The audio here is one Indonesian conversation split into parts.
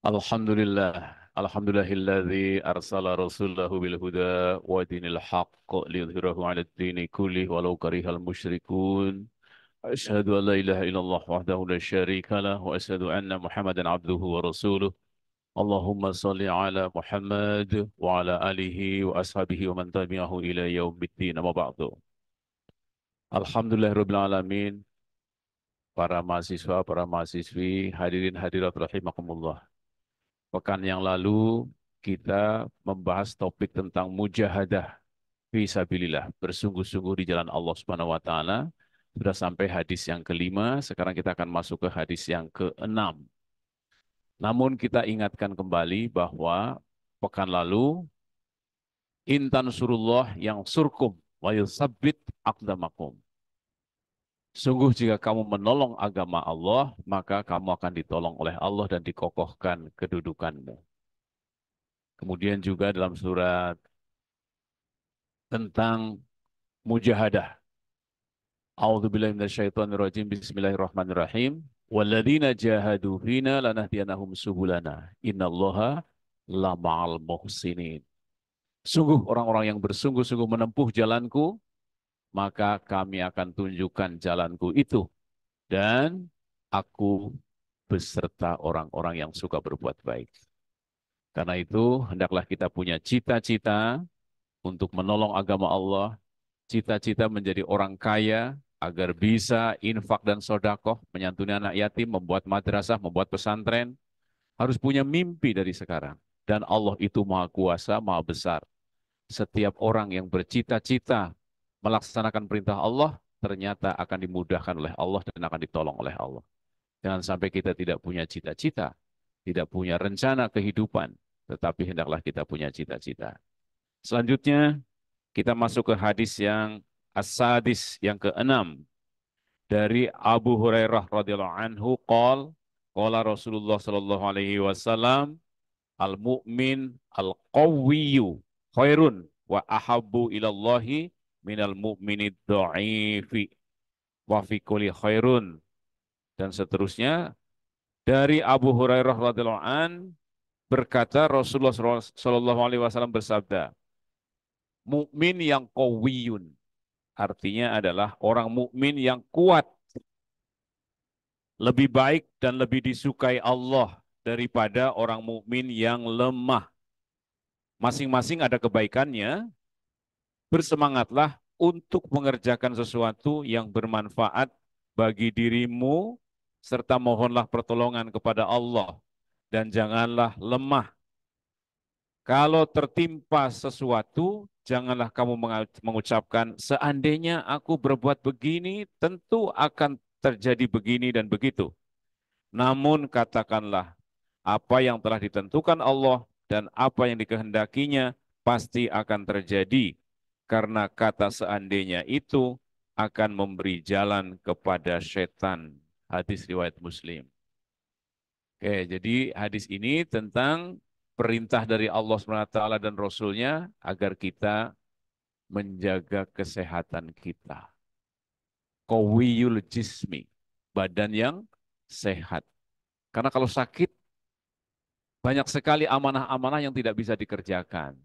Alhamdulillah, alhamdulillahilladzi arsala rasulahu bil huda wa dinil haqq liyudhhirahu 'ala ad-dini kullih walau karihal musyrikun. Asyhadu an la ilaha illallah wahdahu la syarika lah wa asyhadu anna Muhammadan abduhu wa rasuluh. Allahumma shalli ala Muhammad wa ala alihi wa ashabihi wa man tabi'ahu ila yaumiddin. Amma ba'du. Alhamdulillahirabbil alamin, para mahasiswa, para mahasiswi, hadirin hadirat rahimakumullah. Pekan yang lalu kita membahas topik tentang mujahadah fi sabilillah, bersungguh-sungguh di jalan Allah Subhanahu wa taala. Sudah sampai hadis yang kelima, sekarang kita akan masuk ke hadis yang keenam. Namun kita ingatkan kembali bahwa pekan lalu intan surullah yang surkum wa yusabbit aqdamakum. Sungguh jika kamu menolong agama Allah, maka kamu akan ditolong oleh Allah dan dikokohkan kedudukanmu. Kemudian juga dalam surat tentang mujahadah. A'udzubillahi minasyaitonirrajim. Bismillahirrahmanirrahim. Walladzina jahadu fina lanahdiyanahum subulana. Innallaha lama'al muhsinin. Sungguh orang-orang yang bersungguh-sungguh menempuh jalanku, maka kami akan tunjukkan jalanku itu. Dan aku beserta orang-orang yang suka berbuat baik. Karena itu, hendaklah kita punya cita-cita untuk menolong agama Allah, cita-cita menjadi orang kaya, agar bisa infak dan sodakoh, menyantuni anak yatim, membuat madrasah, membuat pesantren, harus punya mimpi dari sekarang. Dan Allah itu maha kuasa, maha besar. Setiap orang yang bercita-cita melaksanakan perintah Allah, ternyata akan dimudahkan oleh Allah dan akan ditolong oleh Allah. Jangan sampai kita tidak punya cita-cita, tidak punya rencana kehidupan, tetapi hendaklah kita punya cita-cita. Selanjutnya, kita masuk ke hadis yang as-sadis, yang keenam, dari Abu Hurairah radhiyallahu anhu qala Rasulullah sallallahu alaihi wasallam, al-mu'min al-qawwiyyu khairun wa ahabbu ilallahi minal mu'minid dha'ifi wa fi kulli khairun, dan seterusnya. Dari Abu Hurairah radhiyallahu an berkata, Rasulullah sallallahu alaihi wasallam bersabda, mukmin yang qawiyun artinya adalah orang mukmin yang kuat, lebih baik dan lebih disukai Allah daripada orang mukmin yang lemah. Masing-masing ada kebaikannya. Bersemangatlah untuk mengerjakan sesuatu yang bermanfaat bagi dirimu, serta mohonlah pertolongan kepada Allah, dan janganlah lemah. Kalau tertimpa sesuatu, janganlah kamu mengucapkan, seandainya aku berbuat begini, tentu akan terjadi begini dan begitu. Namun katakanlah, apa yang telah ditentukan Allah dan apa yang dikehendakinya pasti akan terjadi. Karena kata seandainya itu akan memberi jalan kepada setan. Hadis riwayat Muslim. Oke, jadi hadis ini tentang perintah dari Allah SWT dan Rasulnya agar kita menjaga kesehatan kita. Qawiyul jismi, badan yang sehat. Karena kalau sakit, banyak sekali amanah-amanah yang tidak bisa dikerjakan.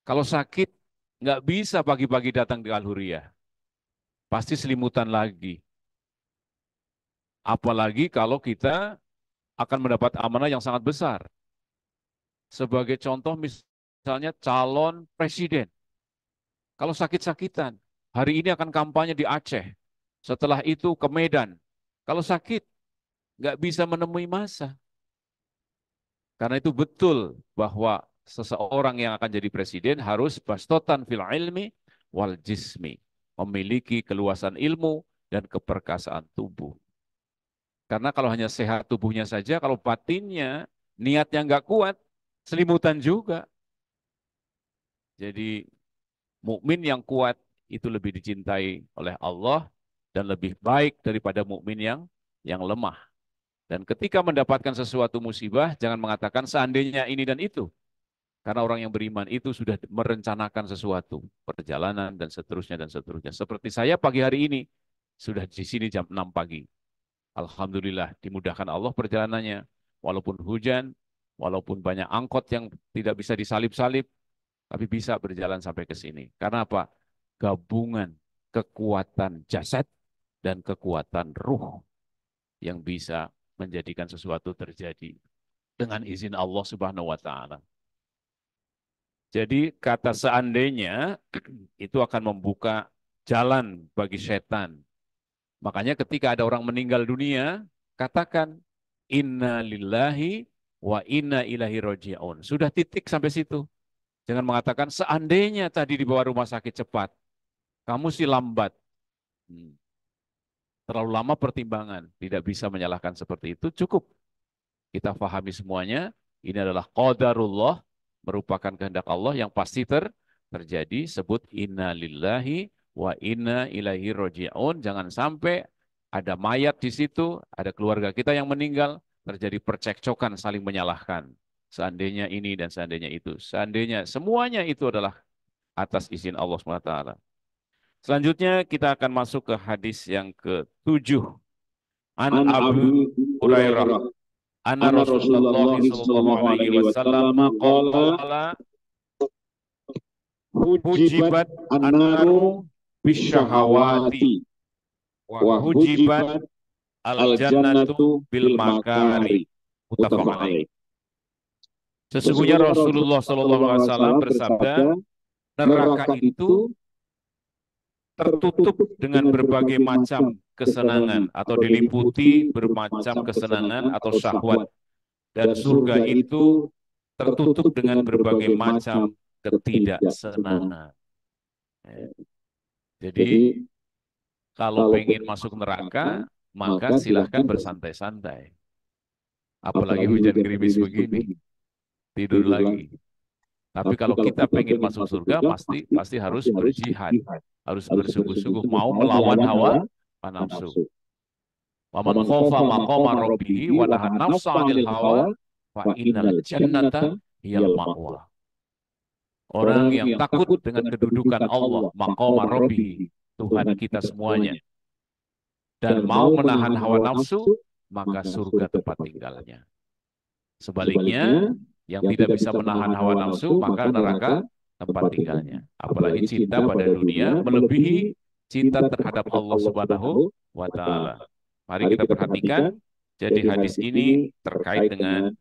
Kalau sakit, nggak bisa pagi-pagi datang di Al-Huriyah. Pasti selimutan lagi. Apalagi kalau kita akan mendapat amanah yang sangat besar. Sebagai contoh misalnya calon presiden. Kalau sakit-sakitan, hari ini akan kampanye di Aceh. Setelah itu ke Medan. Kalau sakit, nggak bisa menemui massa. Karena itu betul bahwa seseorang yang akan jadi presiden harus bastotan fil ilmi wal jismi. Memiliki keluasan ilmu dan keperkasaan tubuh. Karena kalau hanya sehat tubuhnya saja, kalau batinnya, niatnya nggak kuat, selimutan juga. Jadi mukmin yang kuat itu lebih dicintai oleh Allah dan lebih baik daripada mukmin yang lemah. Dan ketika mendapatkan sesuatu musibah, jangan mengatakan seandainya ini dan itu. Karena orang yang beriman itu sudah merencanakan sesuatu, perjalanan dan seterusnya dan seterusnya. Seperti saya pagi hari ini, sudah di sini jam 6 pagi. Alhamdulillah dimudahkan Allah perjalanannya. walaupun hujan, walaupun banyak angkot yang tidak bisa disalip-salip, tapi bisa berjalan sampai ke sini. Karena apa? Gabungan kekuatan jasad dan kekuatan ruh yang bisa menjadikan sesuatu terjadi dengan izin Allah Subhanahu wa taala. Jadi kata seandainya itu akan membuka jalan bagi setan. Makanya ketika ada orang meninggal dunia, katakan inna lillahi wa inna ilahi roji'un. Sudah titik sampai situ. Jangan mengatakan seandainya tadi dibawa rumah sakit cepat, kamu sih lambat. Hmm. Terlalu lama pertimbangan, tidak bisa menyalahkan seperti itu, cukup. Kita fahami semuanya, ini adalah qadarullah, merupakan kehendak Allah yang pasti terjadi. Sebut inna lillahi wa inna ilaihi roji'un. Jangan sampai ada mayat di situ, ada keluarga kita yang meninggal, terjadi percekcokan saling menyalahkan. Seandainya ini dan seandainya itu. Seandainya semuanya itu adalah atas izin Allah SWT. Selanjutnya kita akan masuk ke hadis yang ke-7. An An Abu Abu Hurairah Hurairah anna anna Rasulullah Rasulullah sallallahu sallallahu alaihi alaihi wasallam wasallam qala qala hujibat hujibat an-naru an-naru bisyahawati bisyahawati wa wa hujibat hujibat al-jannatu al-jannatu bil bil makari. makari. Muttafaq Muttafaq alaih. alaih. Sesungguhnya Sesungguhnya Rasulullah Rasulullah sallallahu sallallahu alaihi alaihi wasallam wasallam bersabda, bersabda, neraka neraka itu itu tertutup tertutup dengan dengan berbagai berbagai macam macam kesenangan kesenangan atau atau diliputi diliputi bermacam bermacam kesenangan kesenangan atau atau syahwat, syahwat, dan dan surga surga itu itu tertutup tertutup dengan dengan berbagai berbagai macam macam ketidaksenangan. ketidaksenangan. Ya. Jadi Jadi kalau kalau pengen pengen masuk masuk neraka, neraka, maka maka silahkan silahkan bersantai-santai. Apalagi apalagi hujan hujan gerimis gerimis begini, begini, tidur tidur lagi. lagi. Tapi Tapi kalau kalau kita kita pengen pengen masuk masuk surga, surga, pasti pasti harus harus berjihad, berjihad, harus harus bersungguh-sungguh bersungguh-sungguh mau mau melawan melawan hawa hawa nafsu. nafsu. Waman Waman khofa khofa maqama maqama rabbihi rabbihi wa wa nahan nahan nafsa nafsa 'anil 'anil hawa hawa fa fa innal innal jannata jannata hiyal hiyal ma'wa. ma'wa. Orang Orang yang yang takut takut dengan dengan kedudukan kedudukan Allah, Allah, maqama maqama rabbihi, rabbihi, Tuhan Tuhan kita kita semuanya, semuanya, dan dan mau mau menahan menahan hawa hawa nafsu, nafsu, maka maka surga surga tempat tempat tinggal. tinggalnya. Sebaliknya, Sebaliknya, yang yang tidak tidak bisa bisa menahan menahan hawa hawa nafsu, nafsu, maka maka neraka neraka tempat tempat tinggalnya. tinggalnya. Apalagi Apalagi cinta cinta pada pada dunia dunia melebihi melebihi cinta cinta terhadap terhadap Allah Allah Subhanahu Subhanahu wa wa taala. Ta'ala. Mari Mari kita kita perhatikan. perhatikan, Jadi jadi hadis hadis ini ini terkait terkait dengan dengan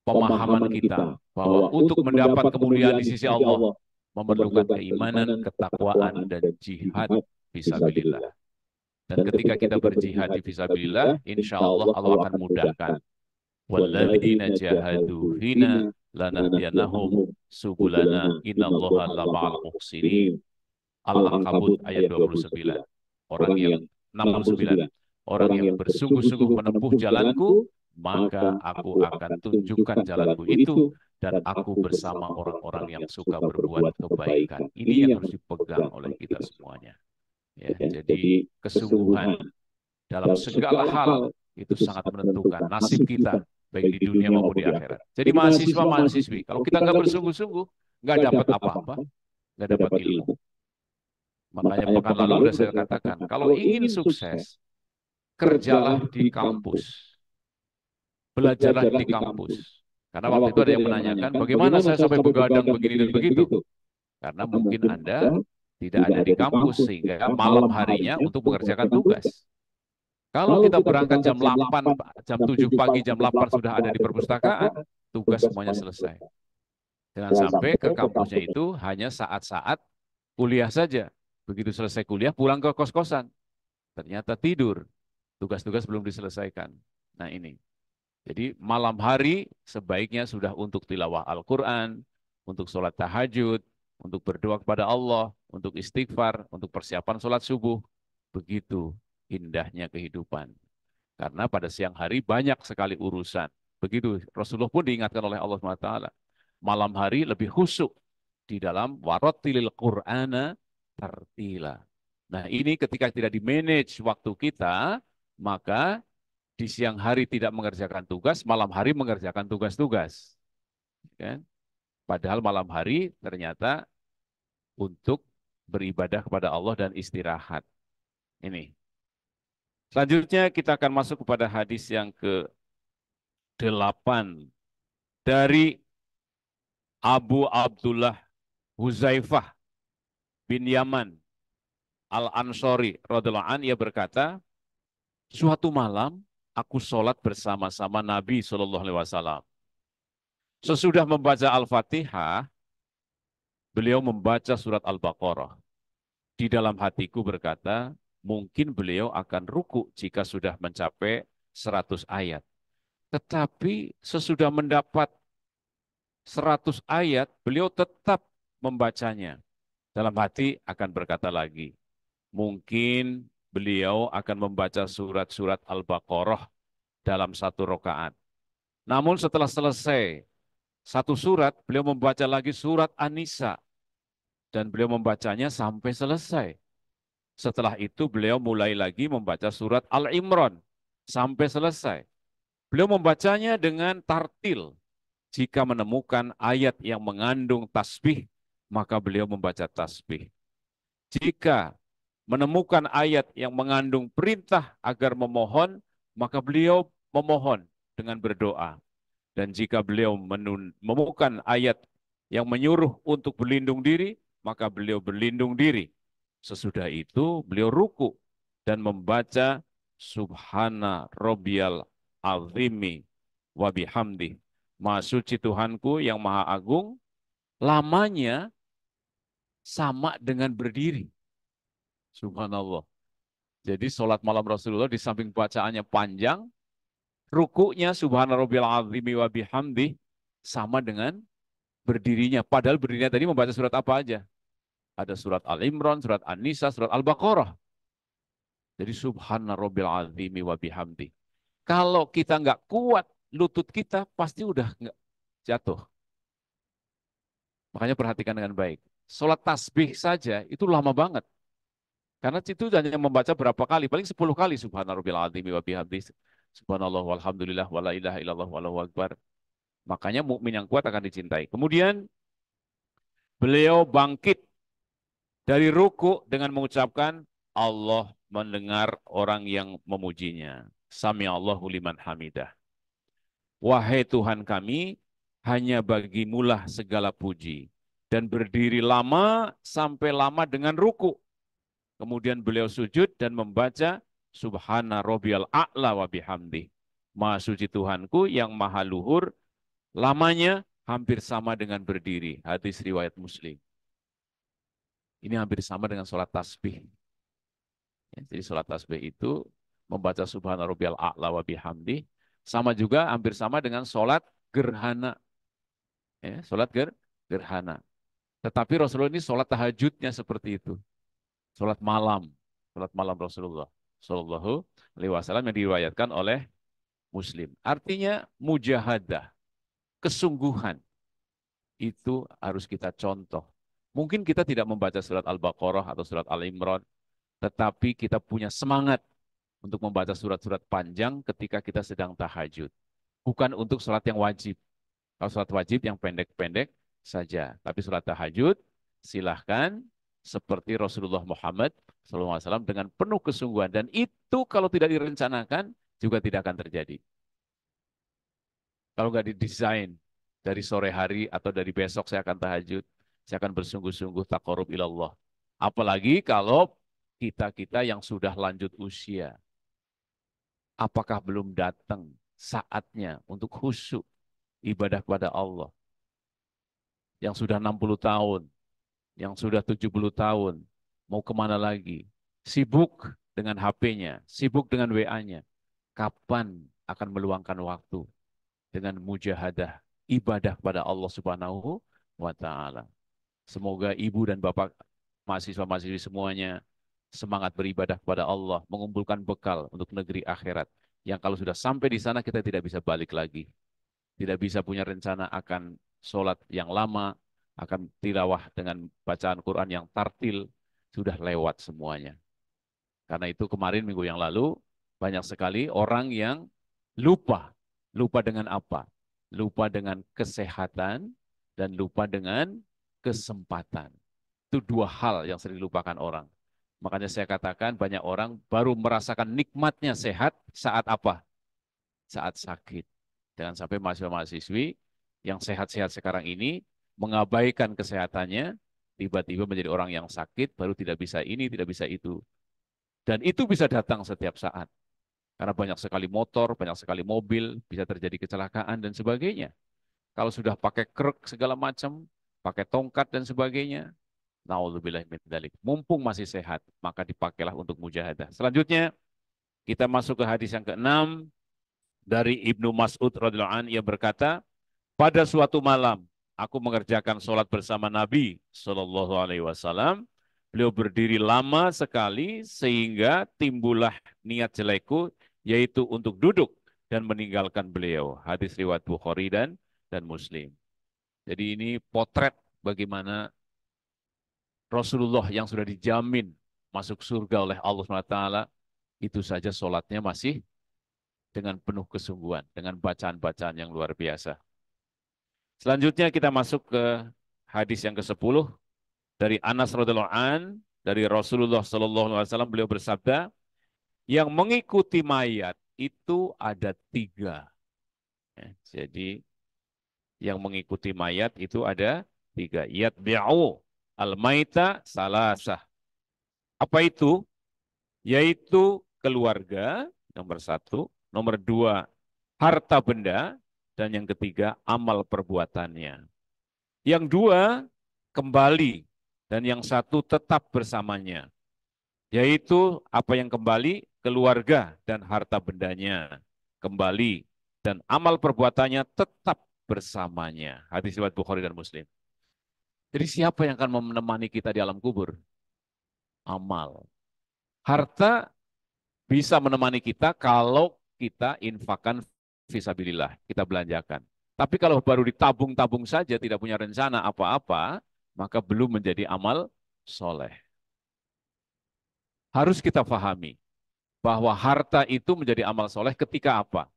pemahaman pemahaman kita kita bahwa bahwa untuk untuk mendapat mendapat kemuliaan kemuliaan di di sisi sisi Allah Allah memerlukan memerlukan keimanan, keimanan, ketakwaan, ketakwaan, dan dan jihad jihad fisabilillah. fisabilillah. Dan Dan ketika ketika kita kita berjihad berjihad di fisabilillah, fisabilillah, insya insya Allah Allah Allah Allah akan akan mudahkan. mudahkan. Walladzina Walladzina jahadu jahadu fina fina lanahdiyanahum lanahdiyanahum subulana subulana innallaha innallaha lama'al lama'al muhsinin. muhsinin. Al-Ankabut Al-Ankabut ayat ayat 29. 29. Orang Orang yang yang 69. 69. Orang Orang yang yang bersungguh-sungguh bersungguh-sungguh menempuh menempuh jalanku, jalanku, maka maka aku aku akan akan tunjukkan tunjukkan jalanku jalanku itu, itu, dan dan aku aku bersama bersama orang-orang orang-orang yang yang suka suka berbuat berbuat kebaikan. kebaikan. Ini yang Ini yang harus harus dipegang dipegang oleh oleh kita kita semuanya. Ya, ya. jadi Jadi kesungguhan kesungguhan dalam dalam segala segala hal hal itu itu sangat sangat menentukan menentukan nasib nasib kita, kita, baik baik di di dunia dunia maupun maupun di di akhirat. akhirat. Jadi Jadi mahasiswa, mahasiswa, mahasiswi, mahasiswi, kalau kalau kita kita nggak nggak bersungguh-sungguh, bersungguh-sungguh, nggak nggak dapat dapat apa-apa, apa-apa, nggak nggak dapat dapat ilmu. ilmu. Makanya Makanya pekan pekan lalu lalu udah udah saya saya katakan, katakan, kalau kalau ingin ingin sukses, sukses, kerjalah kerjalah di di kampus, kampus, belajarlah belajarlah di di kampus. kampus. Karena Karena waktu itu waktu itu ada ada yang yang menanyakan, menanyakan, bagaimana bagaimana saya saya sampai sampai begadang begadang begini begini dan dan begitu? begitu. Karena Karena mungkin mungkin Anda Anda tidak tidak ada ada di di kampus kampus sehingga sehingga malam malam harinya harinya untuk untuk mengerjakan mengerjakan tugas. tugas. Kalau Kalau kita kita berangkat berangkat jam jam 8, 8, jam jam 7 7 pagi, pagi, jam jam 8 8 sudah sudah ada di ada di perpustakaan, perpustakaan, tugas tugas semuanya semuanya selesai. selesai. Jangan Jangan sampai ke sampai ke kampusnya kampus itu hanya saat-saat kuliah saja. Begitu selesai kuliah, pulang ke kos-kosan. Ternyata tidur, tugas-tugas belum diselesaikan. Nah ini. Jadi malam hari sebaiknya sudah untuk tilawah Al-Quran, untuk sholat tahajud, untuk berdoa kepada Allah, untuk istighfar, untuk persiapan sholat subuh. Begitu indahnya kehidupan. Karena pada siang hari banyak sekali urusan. Begitu Rasulullah pun diingatkan oleh Allah SWT. Malam hari lebih khusyuk di dalam warattilil Qur'ana tartila. Nah ini ketika tidak di-manage waktu kita, maka di siang hari tidak mengerjakan tugas, malam hari mengerjakan tugas-tugas. Kan? Padahal malam hari ternyata untuk beribadah kepada Allah dan istirahat. Ini. Selanjutnya kita akan masuk kepada hadis yang ke 8 dari Abu Abdullah Huzaifah bin Yaman Al-Ansori radhiyallahu an, ia berkata, suatu malam aku sholat bersama-sama Nabi SAW. Sesudah membaca Al-Fatihah, beliau membaca surat Al-Baqarah. Di dalam hatiku berkata, mungkin beliau akan ruku jika sudah mencapai 100 ayat. Tetapi sesudah mendapat 100 ayat, beliau tetap membacanya. Dalam hati akan berkata lagi, mungkin beliau akan membaca surat-surat Al-Baqarah dalam satu rakaat. Namun setelah selesai satu surat, beliau membaca lagi surat An-Nisa dan beliau membacanya sampai selesai. Setelah itu beliau mulai lagi membaca surat Al-Imran sampai selesai. Beliau membacanya dengan tartil. Jika menemukan ayat yang mengandung tasbih, maka beliau membaca tasbih. Jika menemukan ayat yang mengandung perintah agar memohon, maka beliau memohon dengan berdoa. Dan jika beliau menemukan ayat yang menyuruh untuk berlindung diri, maka beliau berlindung diri. Sesudah itu beliau ruku dan membaca Subhana Rabbiyal Azimi wa bihamdi. Maha suci Tuhanku yang maha agung, lamanya sama dengan berdiri. Subhanallah. Jadi sholat malam Rasulullah di samping bacaannya panjang, rukuknya Subhana Rabbiyal Azimi wa bihamdi sama dengan berdirinya. Padahal berdirinya tadi membaca surat apa aja? Ada surat Al-Imran, surat An-Nisa, surat Al-Baqarah. Jadi Subhana Rabbil Azimi wa bihamdi. Kalau kita nggak kuat lutut kita, pasti udah nggak jatuh. Makanya perhatikan dengan baik. Sholat tasbih saja itu lama banget. Karena itu hanya membaca berapa kali, paling 10 kali Subhana Rabbil Azimi wa bihamdi. Subhanallah walhamdulillah wa la ilaha illallah wallahu akbar. Makanya mukmin yang kuat akan dicintai. Kemudian beliau bangkit dari ruku dengan mengucapkan Allah mendengar orang yang memujinya. Sami Allahu liman hamidah. Wahai Tuhan kami, hanya bagimulah segala puji. Dan berdiri lama sampai lama dengan ruku. Kemudian beliau sujud dan membaca Subhana Rabbiyal A'la wa bihamdi. Maha suci Tuhanku yang maha luhur, lamanya hampir sama dengan berdiri. Hadis riwayat Muslim. Ini hampir sama dengan sholat tasbih. Ya, jadi sholat tasbih itu membaca Subhana Rabbiyal A'la wa bihamdi. Sama juga hampir sama dengan sholat gerhana. Ya, sholat gerhana. Tetapi Rasulullah ini sholat tahajudnya seperti itu. Sholat malam. Sholat malam Rasulullah Sallallahu Alaihi Wasallam yang diriwayatkan oleh Muslim. Artinya mujahadah, kesungguhan itu harus kita contoh. Mungkin kita tidak membaca surat Al-Baqarah atau surat Al-Imran, tetapi kita punya semangat untuk membaca surat-surat panjang ketika kita sedang tahajud. Bukan untuk sholat yang wajib. Kalau sholat wajib yang pendek-pendek saja. Tapi sholat tahajud silahkan seperti Rasulullah Muhammad SAW dengan penuh kesungguhan. Dan itu kalau tidak direncanakan juga tidak akan terjadi. Kalau nggak didesain dari sore hari atau dari besok saya akan tahajud, saya akan bersungguh-sungguh taqarrub ilallah. Apalagi kalau kita-kita yang sudah lanjut usia, apakah belum datang saatnya untuk khusyuk ibadah kepada Allah? Yang sudah 60 tahun, yang sudah 70 tahun, mau kemana lagi? Sibuk dengan HP-nya, sibuk dengan WA-nya. Kapan akan meluangkan waktu dengan mujahadah ibadah kepada Allah Subhanahu wa taala? Semoga ibu dan bapak mahasiswa-mahasiswi semuanya semangat beribadah kepada Allah, mengumpulkan bekal untuk negeri akhirat. Yang kalau sudah sampai di sana kita tidak bisa balik lagi. Tidak bisa punya rencana akan sholat yang lama, akan tilawah dengan bacaan Quran yang tartil, sudah lewat semuanya. Karena itu kemarin minggu yang lalu, banyak sekali orang yang lupa. Lupa dengan apa? Lupa dengan kesehatan dan lupa dengan kesempatan. Itu dua hal yang sering dilupakan orang. Makanya saya katakan banyak orang baru merasakan nikmatnya sehat saat apa? Saat sakit. Jangan sampai mahasiswa-mahasiswi yang sehat-sehat sekarang ini mengabaikan kesehatannya, tiba-tiba menjadi orang yang sakit, baru tidak bisa ini, tidak bisa itu. Dan itu bisa datang setiap saat. Karena banyak sekali motor, banyak sekali mobil, bisa terjadi kecelakaan dan sebagainya. Kalau sudah pakai krek segala macam, pakai tongkat dan sebagainya, naudzubillah min dzalik. Mumpung masih sehat, maka dipakailah untuk mujahadah. Selanjutnya, kita masuk ke hadis yang keenam dari Ibnu Mas'ud radhiyallahu anhu, ia berkata, pada suatu malam aku mengerjakan sholat bersama Nabi Shallallahu Alaihi Wasallam. Beliau berdiri lama sekali sehingga timbullah niat jelekku, yaitu untuk duduk dan meninggalkan beliau. Hadis riwayat Bukhari dan Muslim. Jadi ini potret bagaimana Rasulullah yang sudah dijamin masuk surga oleh Allah SWT, itu saja sholatnya masih dengan penuh kesungguhan, dengan bacaan-bacaan yang luar biasa. Selanjutnya kita masuk ke hadis yang ke-10 dari Anas radhiyallahu an, dari Rasulullah sallallahu alaihi wasallam, beliau bersabda, yang mengikuti mayat itu ada 3. Ya, jadi yang mengikuti mayat itu ada 3. Yatbi'u al-maita salasah. Apa itu? Yaitu keluarga, nomor 1, nomor 2, harta benda, dan yang ketiga, amal perbuatannya. Yang 2 kembali dan yang 1 tetap bersamanya. Yaitu apa yang kembali? Keluarga dan harta bendanya. Kembali dan amal perbuatannya tetap bersamanya. Hadis riwayat Bukhari dan Muslim. Jadi siapa yang akan menemani kita di alam kubur? Amal. Harta bisa menemani kita kalau kita infakkan fisabilillah, kita belanjakan. Tapi kalau baru ditabung-tabung saja, tidak punya rencana apa-apa, maka belum menjadi amal soleh. Harus kita pahami bahwa harta itu menjadi amal soleh ketika apa?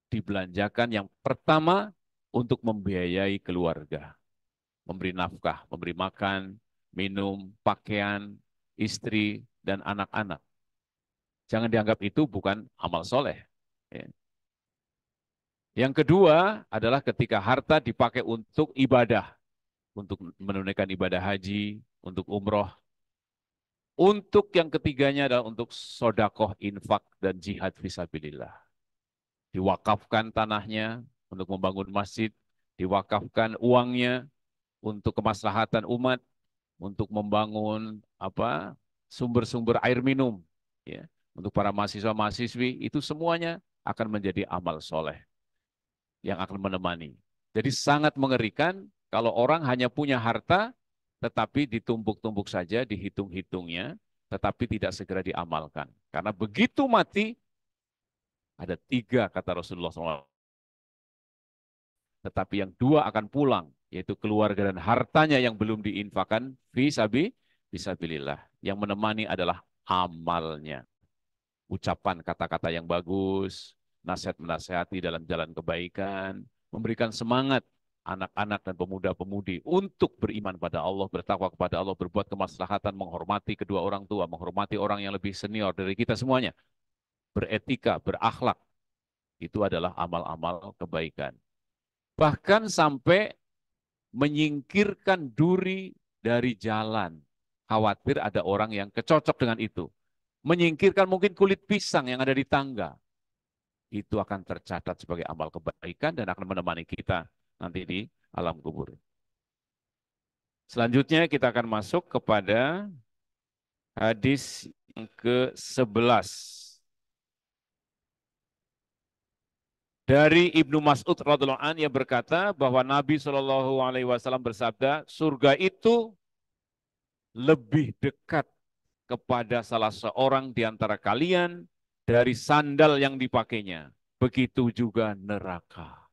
Dibelanjakan yang pertama untuk membiayai keluarga. Memberi nafkah, memberi makan, minum, pakaian, istri, dan anak-anak. Jangan dianggap itu bukan amal soleh. Ya. Yang kedua adalah ketika harta dipakai untuk ibadah, untuk menunaikan ibadah haji, untuk umroh. Untuk yang ketiganya adalah untuk sodakoh, infak, dan jihad fisabilillah. Diwakafkan tanahnya untuk membangun masjid, diwakafkan uangnya untuk kemaslahatan umat, untuk membangun sumber-sumber air minum, ya, untuk para mahasiswa-mahasiswi, itu semuanya akan menjadi amal soleh yang akan menemani. Jadi sangat mengerikan kalau orang hanya punya harta, tetapi ditumpuk-tumpuk saja, dihitung-hitungnya, tetapi tidak segera diamalkan. Karena begitu mati, ada 3 kata Rasulullah SAW. Tetapi yang 2 akan pulang, yaitu keluarga dan hartanya yang belum diinfakan, fisabilillah. Yang menemani adalah amalnya. Ucapan kata-kata yang bagus, nasihat menasihati dalam jalan kebaikan, memberikan semangat anak-anak dan pemuda-pemudi untuk beriman pada Allah, bertakwa kepada Allah, berbuat kemaslahatan, menghormati kedua orang tua, menghormati orang yang lebih senior dari kita semuanya, beretika, berakhlak, itu adalah amal-amal kebaikan. Bahkan sampai menyingkirkan duri dari jalan. Khawatir ada orang yang kecocok dengan itu. Menyingkirkan mungkin kulit pisang yang ada di tangga. Itu akan tercatat sebagai amal kebaikan dan akan menemani kita nanti di alam kubur. Selanjutnya kita akan masuk kepada hadis yang ke-11. Dari Ibnu Mas'ud radhiyallahu anhu, yang berkata bahwa Nabi Shallallahu alaihi wasallam bersabda, surga itu lebih dekat kepada salah seorang di antara kalian dari sandal yang dipakainya. Begitu juga neraka.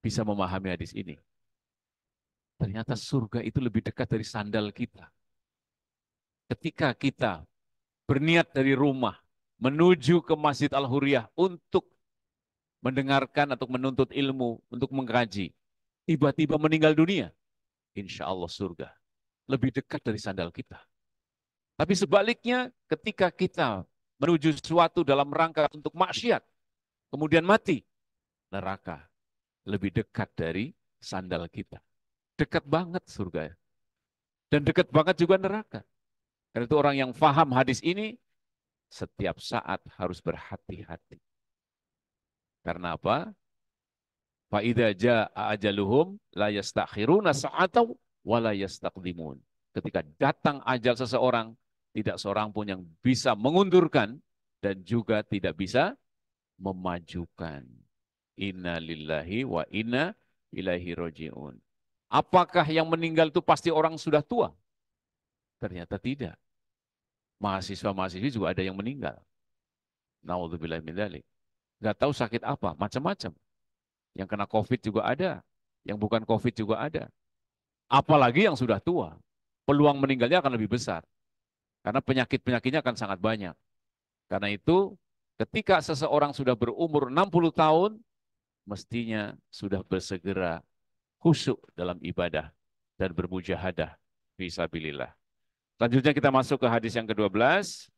Bisa memahami hadis ini. Ternyata surga itu lebih dekat dari sandal kita. Ketika kita berniat dari rumah menuju ke Masjid Al-Huriyah untuk mendengarkan atau menuntut ilmu, untuk mengkaji, tiba-tiba meninggal dunia, insya Allah surga lebih dekat dari sandal kita. Tapi sebaliknya, ketika kita menuju sesuatu dalam rangka untuk maksiat, kemudian mati, neraka lebih dekat dari sandal kita. Dekat banget surga. Dan dekat banget juga neraka. Karena itu orang yang faham hadis ini, setiap saat harus berhati-hati. Karena apa? Fa'idha ja'a ajaluhum la yastakhiruna sa'atau wa la yastaqdimun. Ketika datang ajal seseorang, tidak seorang pun yang bisa mengundurkan dan juga tidak bisa memajukan. Inna lillahi wa inna ilaihi roji'un. Apakah yang meninggal itu pasti orang sudah tua? Ternyata tidak. Mahasiswa-mahasiswi juga ada yang meninggal. Naudzubillah min dzalik. Nggak tahu sakit apa, macam-macam. Yang kena COVID juga ada, yang bukan COVID juga ada. Apalagi yang sudah tua, peluang meninggalnya akan lebih besar. Karena penyakit-penyakitnya akan sangat banyak. Karena itu, ketika seseorang sudah berumur 60 tahun, mestinya sudah bersegera khusyuk dalam ibadah dan bermujahadah fisabilillah. Selanjutnya kita masuk ke hadis yang ke-12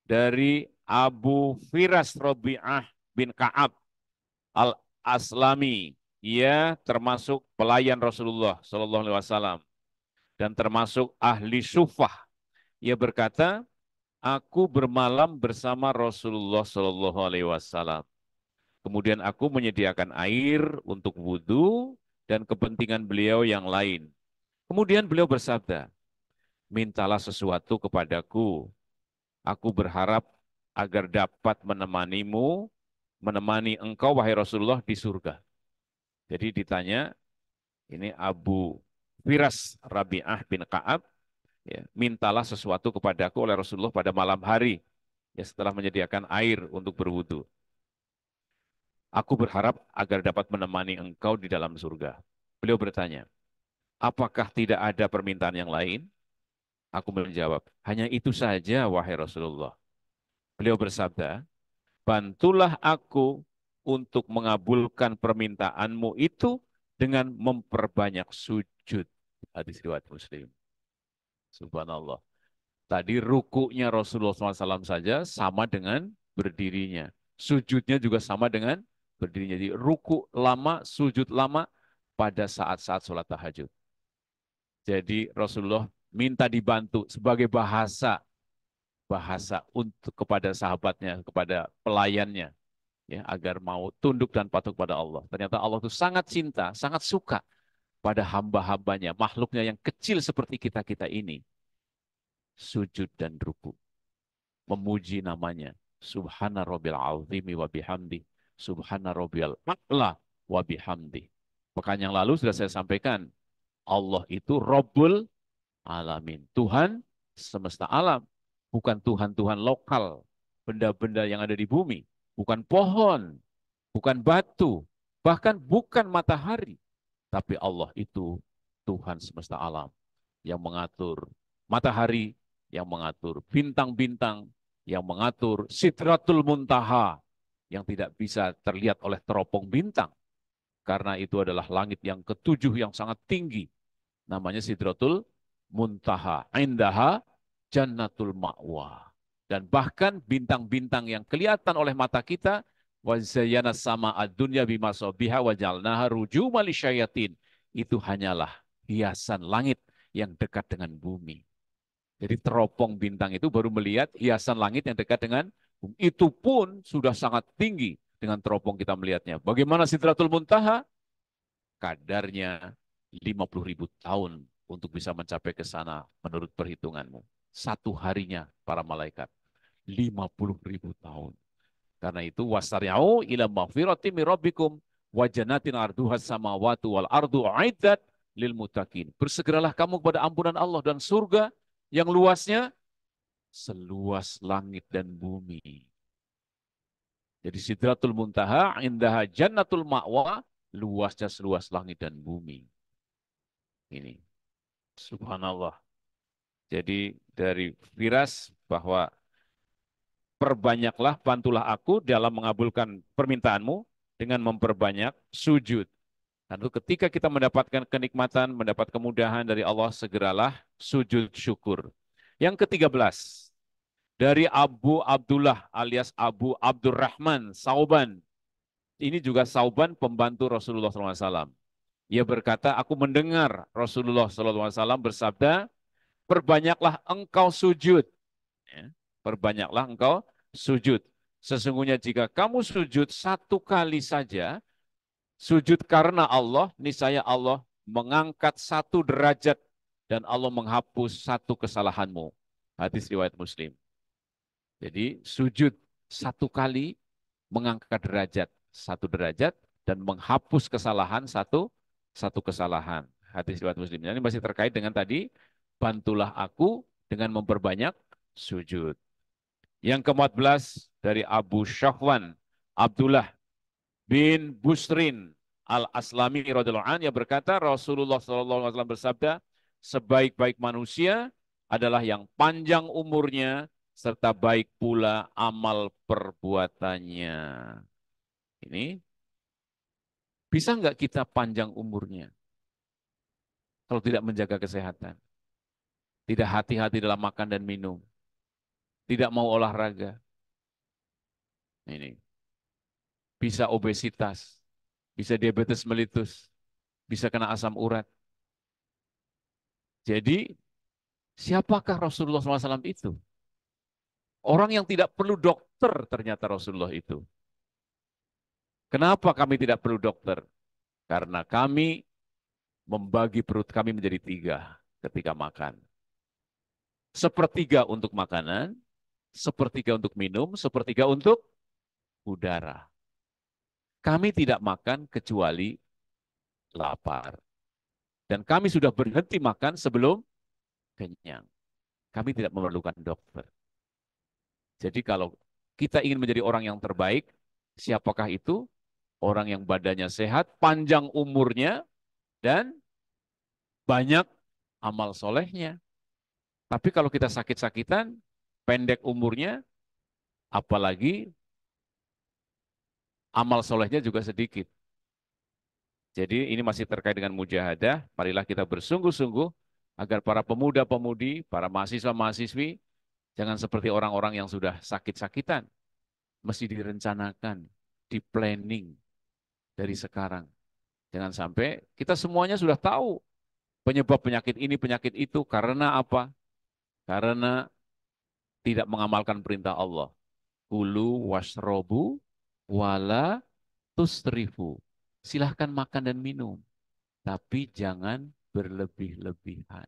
dari Abu Firas Rabi'ah bin Ka'ab Al-Aslami. Ia termasuk pelayan Rasulullah Shallallahu Alaihi Wasallam dan termasuk ahli sufah. Ia berkata, aku bermalam bersama Rasulullah Shallallahu Alaihi Wasallam. Kemudian aku menyediakan air untuk wudhu dan kepentingan beliau yang lain. Kemudian beliau bersabda, mintalah sesuatu kepadaku. Aku berharap agar dapat menemani engkau wahai Rasulullah di surga. Jadi ditanya, ini Abu Firas Rabi'ah bin Ka'ab, ya, mintalah sesuatu kepadaku oleh Rasulullah pada malam hari, ya, setelah menyediakan air untuk berwudu. Aku berharap agar dapat menemani engkau di dalam surga. Beliau bertanya, apakah tidak ada permintaan yang lain? Aku menjawab, hanya itu saja wahai Rasulullah. Beliau bersabda, bantulah aku untuk mengabulkan permintaanmu itu dengan memperbanyak sujud. Hadis riwayat Muslim. Subhanallah. Tadi rukuknya Rasulullah SAW saja sama dengan berdirinya. Sujudnya juga sama dengan berdirinya. Jadi ruku lama, sujud lama pada saat-saat sholat tahajud. Jadi Rasulullah minta dibantu sebagai bahasa untuk kepada sahabatnya, kepada pelayannya, ya, agar mau tunduk dan patuh pada Allah. Ternyata Allah itu sangat cinta, sangat suka pada hamba-hambanya, makhluknya yang kecil seperti kita-kita ini. Sujud dan ruku. Memuji namanya. Subhana rabbil azimi wa bihamdi. Subhana rabbil a'la wa bihamdi. Pekan yang lalu sudah saya sampaikan. Allah itu Rabbul Alamin. Tuhan semesta alam. Bukan Tuhan-Tuhan lokal. Benda-benda yang ada di bumi. Bukan pohon. Bukan batu. Bahkan bukan matahari. Tapi Allah itu Tuhan semesta alam. Yang mengatur matahari, yang mengatur bintang-bintang, yang mengatur Sidratul Muntaha, yang tidak bisa terlihat oleh teropong bintang. Karena itu adalah langit yang ketujuh yang sangat tinggi. Namanya Sidratul Muntaha. Indaha Jannatul Ma'wa. Dan bahkan bintang-bintang yang kelihatan oleh mata kita, wazayyana sama ad-dunya bimasabiha wajalnaha rujuma lisyayatin. Itu hanyalah hiasan langit yang dekat dengan bumi. Jadi teropong bintang itu baru melihat hiasan langit yang dekat dengan bumi. Itu pun sudah sangat tinggi dengan teropong kita melihatnya. Bagaimana Sidratul Muntaha? Kadarnya 50.000 tahun untuk bisa mencapai ke sana menurut perhitunganmu. Satu harinya para malaikat. 50.000 tahun. Karena itu wasari'u ila maghfirati min rabbikum wa jannatin arduhas samawati wal ardu uiddat lil muttaqin. Bersegeralah kamu kepada ampunan Allah dan surga yang luasnya seluas langit dan bumi. Jadi Sidratul Muntaha indaha jannatul ma'wa, luasnya seluas langit dan bumi. Ini subhanallah. Jadi dari Firas bahwa perbanyaklah, bantulah aku dalam mengabulkan permintaanmu dengan memperbanyak sujud. Lalu ketika kita mendapatkan kenikmatan, mendapat kemudahan dari Allah, segeralah sujud syukur. Yang ke-13, dari Abu Abdullah alias Abu Abdurrahman Sauban. ini juga Sauban pembantu Rasulullah SAW. Ia berkata, aku mendengar Rasulullah SAW bersabda, perbanyaklah engkau sujud. Ya, perbanyaklah engkau sujud. Sesungguhnya jika kamu sujud satu kali saja, sujud karena Allah, niscaya Allah mengangkat satu derajat dan Allah menghapus satu kesalahanmu. Hadis riwayat Muslim. Jadi sujud satu kali mengangkat derajat satu derajat dan menghapus kesalahan satu kesalahan. Hadis riwayat Muslim. Ini masih terkait dengan tadi, bantulah aku dengan memperbanyak sujud. Yang ke-14 dari Abu Syahwan Abdullah bin Busrin Al-Aslami radhiyallahu anhu yang berkata, Rasulullah SAW bersabda, sebaik-baik manusia adalah yang panjang umurnya serta baik pula amal perbuatannya. Ini bisa nggak kita panjang umurnya kalau tidak menjaga kesehatan, tidak hati-hati dalam makan dan minum, tidak mau olahraga, ini bisa obesitas, bisa diabetes melitus, bisa kena asam urat. Jadi siapakah Rasulullah SAW itu? Orang yang tidak perlu dokter ternyata Rasulullah itu. Kenapa kami tidak perlu dokter? Karena kami membagi perut kami menjadi tiga ketika makan. Sepertiga untuk makanan, sepertiga untuk minum, sepertiga untuk udara. Kami tidak makan kecuali lapar. Dan kami sudah berhenti makan sebelum kenyang. Kami tidak memerlukan dokter. Jadi kalau kita ingin menjadi orang yang terbaik, siapakah itu? Orang yang badannya sehat, panjang umurnya, dan banyak amal solehnya. Tapi kalau kita sakit-sakitan, pendek umurnya, apalagi amal solehnya juga sedikit. Jadi ini masih terkait dengan mujahadah. Marilah kita bersungguh-sungguh agar para pemuda-pemudi, para mahasiswa-mahasiswi, jangan seperti orang-orang yang sudah sakit-sakitan. Mesti direncanakan, di-planning dari sekarang. Jangan sampai kita semuanya sudah tahu penyebab penyakit ini, penyakit itu. Karena apa? Karena tidak mengamalkan perintah Allah. Kulu wasrobu wala tusrifu. Silahkan makan dan minum, tapi jangan berlebih-lebihan.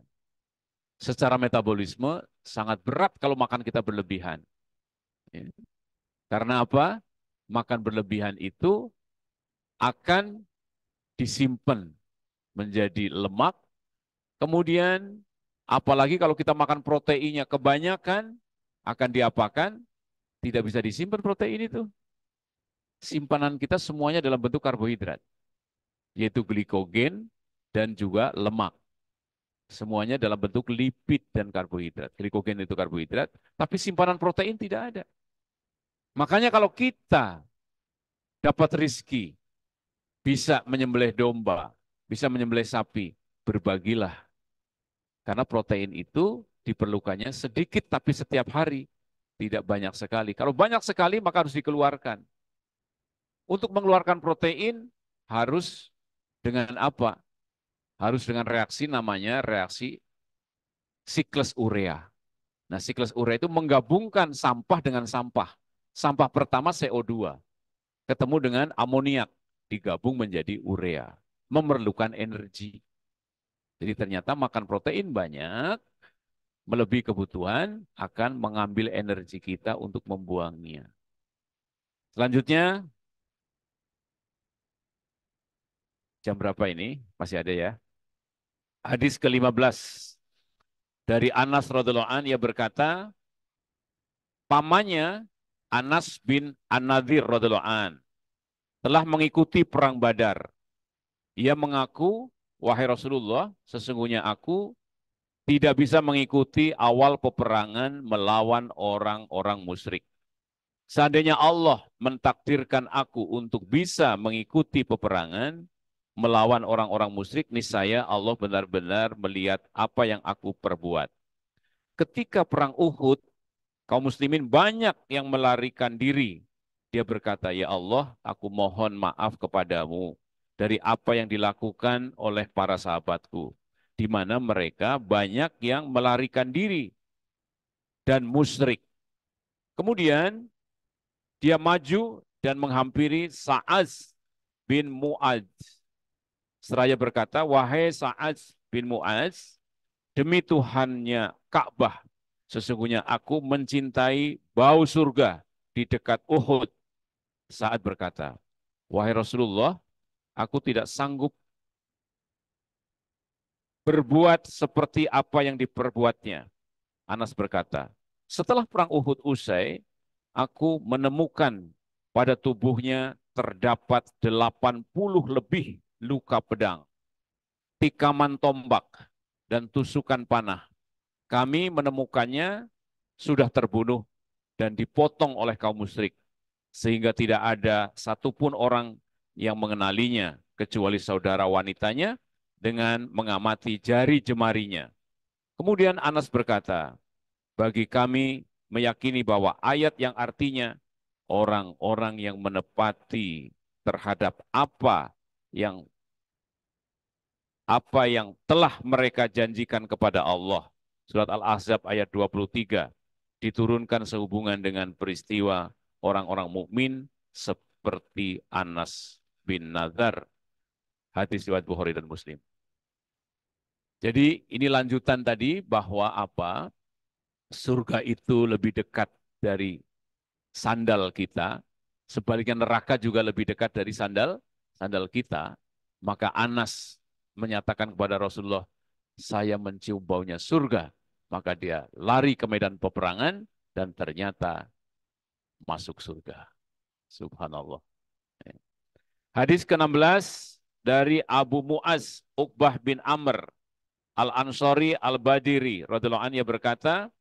Secara metabolisme sangat berat kalau makan kita berlebihan. Ya. Karena apa? Makan berlebihan itu akan disimpan menjadi lemak. Kemudian apalagi kalau kita makan proteinnya kebanyakan, akan diapakan? Tidak bisa disimpan protein itu. Simpanan kita semuanya dalam bentuk karbohidrat, yaitu glikogen dan juga lemak. Semuanya dalam bentuk lipid dan karbohidrat. Glikogen itu karbohidrat, tapi simpanan protein tidak ada. Makanya kalau kita dapat rizki, bisa menyembelih domba, bisa menyembelih sapi, berbagilah. Karena protein itu diperlukannya sedikit tapi setiap hari, tidak banyak sekali. Kalau banyak sekali maka harus dikeluarkan. Untuk mengeluarkan protein harus dengan apa? Harus dengan reaksi namanya reaksi siklus urea. Nah, siklus urea itu menggabungkan sampah dengan sampah. Sampah pertama CO2, ketemu dengan amoniak, digabung menjadi urea. Memerlukan energi. Jadi ternyata makan protein banyak, melebihi kebutuhan, akan mengambil energi kita untuk membuangnya. Selanjutnya, jam berapa ini? Masih ada ya? Hadis ke-15. Dari Anas radhiyallahu anhu, ia berkata, pamannya Anas bin An-Nadir radhiyallahu anhu telah mengikuti perang Badar. Ia mengaku, wahai Rasulullah, sesungguhnya aku tidak bisa mengikuti awal peperangan melawan orang-orang musyrik. Seandainya Allah mentakdirkan aku untuk bisa mengikuti peperangan melawan orang-orang musyrik, niscaya Allah benar-benar melihat apa yang aku perbuat. Ketika perang Uhud, kaum muslimin banyak yang melarikan diri Dia berkata, "Ya Allah, aku mohon maaf kepadamu dari apa yang dilakukan oleh para sahabatku, di mana mereka banyak yang melarikan diri dan musyrik." Kemudian dia maju dan menghampiri Sa'ad bin Mu'adz. Seraya berkata, "Wahai Sa'ad bin Mu'adz, demi Tuhannya Ka'bah, sesungguhnya aku mencintai bau surga di dekat Uhud." Sa'ad berkata, "Wahai Rasulullah, aku tidak sanggup berbuat seperti apa yang diperbuatnya." Anas berkata, "Setelah perang Uhud usai, aku menemukan pada tubuhnya terdapat 80 lebih luka pedang, tikaman tombak, dan tusukan panah. Kami menemukannya sudah terbunuh dan dipotong oleh kaum musyrik, sehingga tidak ada satupun orang yang mengenalinya kecuali saudara wanitanya dengan mengamati jari jemarinya." Kemudian Anas berkata, "Bagi kami meyakini bahwa ayat yang artinya orang-orang yang menepati terhadap yang apa yang telah mereka janjikan kepada Allah." Surat Al-Ahzab ayat 23 diturunkan sehubungan dengan peristiwa orang-orang mukmin seperti Anas bin Nadar, hadis riwayat Bukhari dan Muslim. Jadi ini lanjutan tadi bahwa apa? Surga itu lebih dekat dari sandal kita, sebaliknya neraka juga lebih dekat dari sandal sandal kita. Maka Anas menyatakan kepada Rasulullah, "Saya mencium baunya surga." Maka dia lari ke medan peperangan dan ternyata masuk surga. Subhanallah. Hadis ke-16 dari Abu Mu'az Uqbah bin Amr Al-Ansari Al-Badiri radhiyallahu anhu berkata,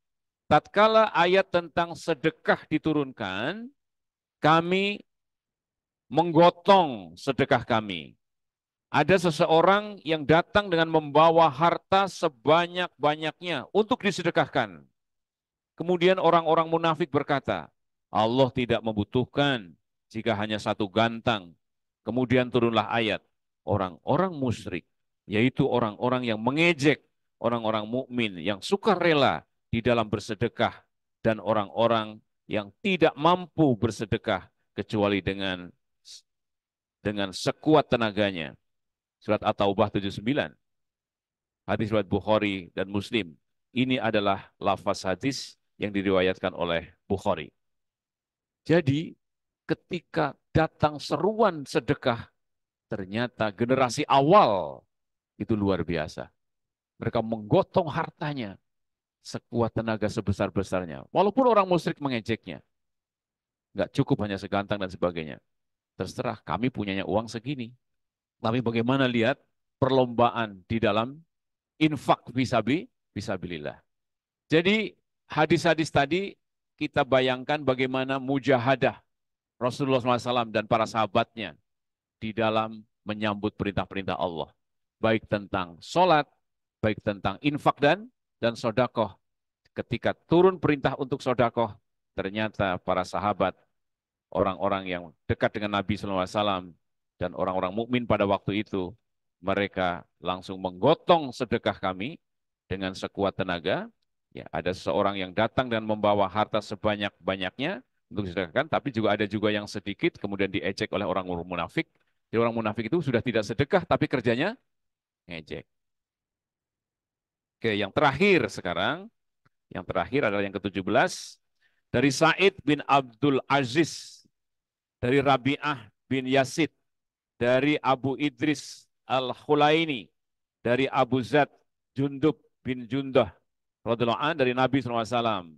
tatkala ayat tentang sedekah diturunkan, kami menggotong sedekah kami. Ada seseorang yang datang dengan membawa harta sebanyak-banyaknya untuk disedekahkan. Kemudian orang-orang munafik berkata, "Allah tidak membutuhkan jika hanya satu gantang." Kemudian turunlah ayat, orang-orang musyrik, yaitu orang-orang yang mengejek orang-orang mukmin yang suka rela di dalam bersedekah, dan orang-orang yang tidak mampu bersedekah kecuali dengan sekuat tenaganya. Surat At-Taubah 79, hadis riwayat Bukhari dan Muslim. Ini adalah lafaz hadis yang diriwayatkan oleh Bukhari. Jadi ketika datang seruan sedekah, ternyata generasi awal itu luar biasa. Mereka menggotong hartanya sekuat tenaga sebesar-besarnya. Walaupun orang musyrik mengejeknya. Nggak cukup hanya segantang dan sebagainya. Terserah, kami punyanya uang segini. Tapi bagaimana lihat perlombaan di dalam infak fisabilillah. Jadi hadis-hadis tadi kita bayangkan bagaimana mujahadah Rasulullah SAW dan para sahabatnya di dalam menyambut perintah-perintah Allah. Baik tentang sholat, baik tentang infak dan sodakoh. Ketika turun perintah untuk sodakoh, ternyata para sahabat, orang-orang yang dekat dengan Nabi SAW dan orang-orang mukmin pada waktu itu, mereka langsung menggotong sedekah kami dengan sekuat tenaga. Ya, ada seseorang yang datang dan membawa harta sebanyak-banyaknya untuk disedekahkan, tapi ada juga yang sedikit kemudian diejek oleh orang munafik. Jadi orang munafik itu sudah tidak sedekah, tapi kerjanya ngejek. Oke, yang terakhir sekarang, yang terakhir adalah yang ke-17 dari Said bin Abdul Aziz, dari Rabi'ah bin Yazid, dari Abu Idris Al-Khulaini, dari Abu Zad Jundub bin Jundah radhiyallahu anhu dari Nabi SAW.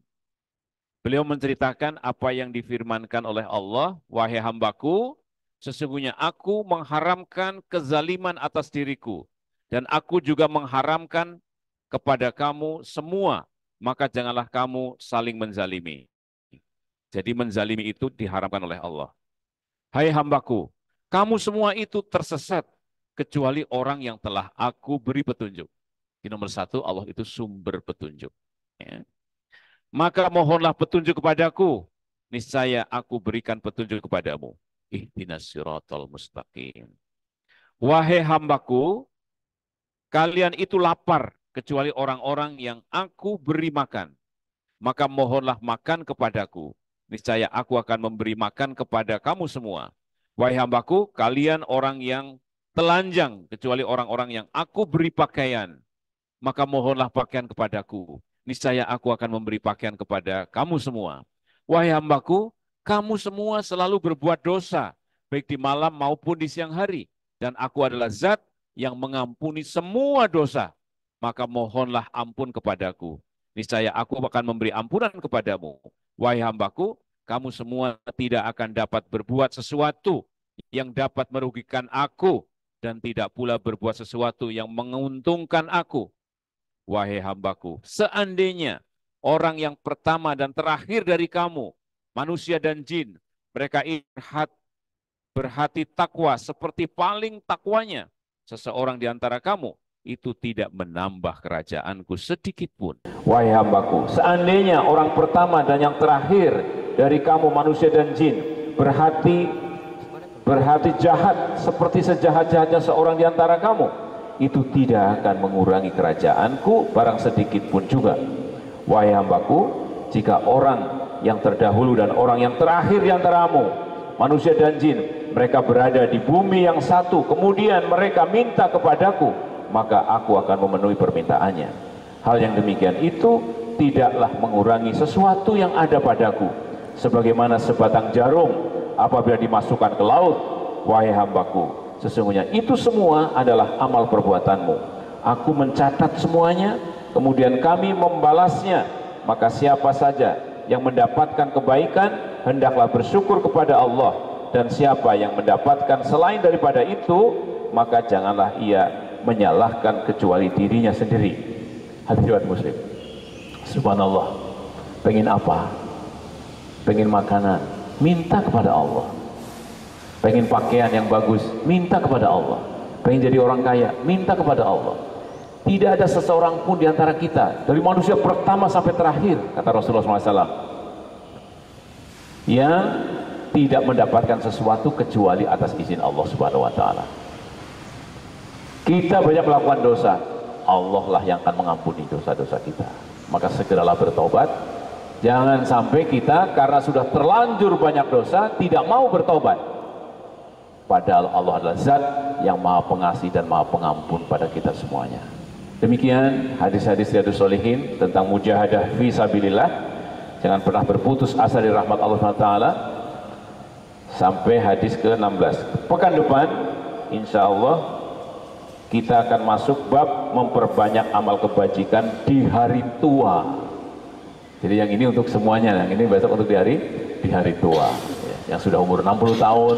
Beliau menceritakan apa yang difirmankan oleh Allah, "Wahai hambaku, sesungguhnya aku mengharamkan kezaliman atas diriku, dan aku juga mengharamkan kepada kamu semua, maka janganlah kamu saling menzalimi." Jadi menzalimi itu diharamkan oleh Allah. "Hai hambaku, kamu semua itu tersesat, kecuali orang yang telah aku beri petunjuk." Di nomor satu, Allah itu sumber petunjuk. Ya. "Maka mohonlah petunjuk kepadaku niscaya aku berikan petunjuk kepadamu. Ihdinas siratal mustaqim. Wahai hambaku, kalian itu lapar kecuali orang-orang yang aku beri makan. Maka mohonlah makan kepadaku. Niscaya aku akan memberi makan kepada kamu semua. Wahai hambaku, kalian orang yang telanjang kecuali orang-orang yang aku beri pakaian. Maka mohonlah pakaian kepadaku. Niscaya aku akan memberi pakaian kepada kamu semua. Wahai hambaku, kamu semua selalu berbuat dosa, baik di malam maupun di siang hari. Dan aku adalah zat yang mengampuni semua dosa. Maka mohonlah ampun kepadaku. Niscaya aku akan memberi ampunan kepadamu. Wahai hambaku, kamu semua tidak akan dapat berbuat sesuatu yang dapat merugikan aku dan tidak pula berbuat sesuatu yang menguntungkan aku. Wahai hambaku, seandainya orang yang pertama dan terakhir dari kamu, manusia dan jin, mereka berhati takwa seperti paling takwanya seseorang di antara kamu, itu tidak menambah kerajaanku sedikit pun. Wahai hambaku, seandainya orang pertama dan yang terakhir dari kamu manusia dan jin berhati jahat seperti sejahat-jahatnya seorang di antara kamu, itu tidak akan mengurangi kerajaanku barang sedikit pun juga. Wahai hambaku, jika orang yang terdahulu dan orang yang terakhir di antaramu, manusia dan jin, mereka berada di bumi yang satu, kemudian mereka minta kepadaku, maka aku akan memenuhi permintaannya. Hal yang demikian itu tidaklah mengurangi sesuatu yang ada padaku, sebagaimana sebatang jarum apabila dimasukkan ke laut. Wahai hambaku, sesungguhnya itu semua adalah amal perbuatanmu. Aku mencatat semuanya, kemudian kami membalasnya. Maka siapa saja yang mendapatkan kebaikan, hendaklah bersyukur kepada Allah. Dan siapa yang mendapatkan selain daripada itu, maka janganlah ia menyalahkan kecuali dirinya sendiri. Hadirin muslim, subhanallah, pengen apa? Pengen makanan, minta kepada Allah. Pengen pakaian yang bagus, minta kepada Allah. Pengen jadi orang kaya, minta kepada Allah. Tidak ada seseorang pun di antara kita, dari manusia pertama sampai terakhir, kata Rasulullah SAW, yang tidak mendapatkan sesuatu kecuali atas izin Allah Subhanahu Wa Taala. Kita banyak melakukan dosa, Allah lah yang akan mengampuni dosa-dosa kita. Maka segeralah bertobat. Jangan sampai kita karena sudah terlanjur banyak dosa tidak mau bertobat. Padahal Allah adalah zat yang maha pengasih dan maha pengampun pada kita semuanya. Demikian hadis-hadis Riyadhus Shalihin tentang mujahadah fi sabilillah. Jangan pernah berputus asa dari rahmat Allah SWT sampai hadis ke-16. Pekan depan insya Allah kita akan masuk bab memperbanyak amal kebajikan di hari tua. Jadi yang ini untuk semuanya, yang ini besok untuk di hari tua. Yang sudah umur 60 tahun,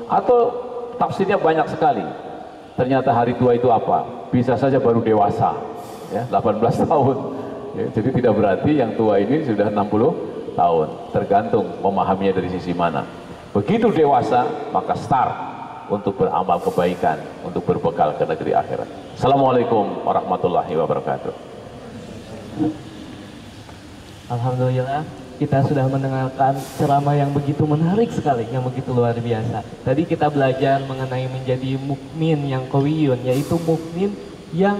atau tafsirnya banyak sekali. Ternyata hari tua itu apa? Bisa saja baru dewasa, ya, 18 tahun. Ya, jadi tidak berarti yang tua ini sudah 60 tahun. Tergantung memahaminya dari sisi mana. Begitu dewasa, maka start untuk beramal kebaikan, untuk berbekal ke negeri akhirat. Assalamualaikum warahmatullahi wabarakatuh. Alhamdulillah, kita sudah mendengarkan ceramah yang begitu menarik sekali, yang begitu luar biasa. Tadi kita belajar mengenai menjadi mukmin yang qawiyun, yaitu mukmin yang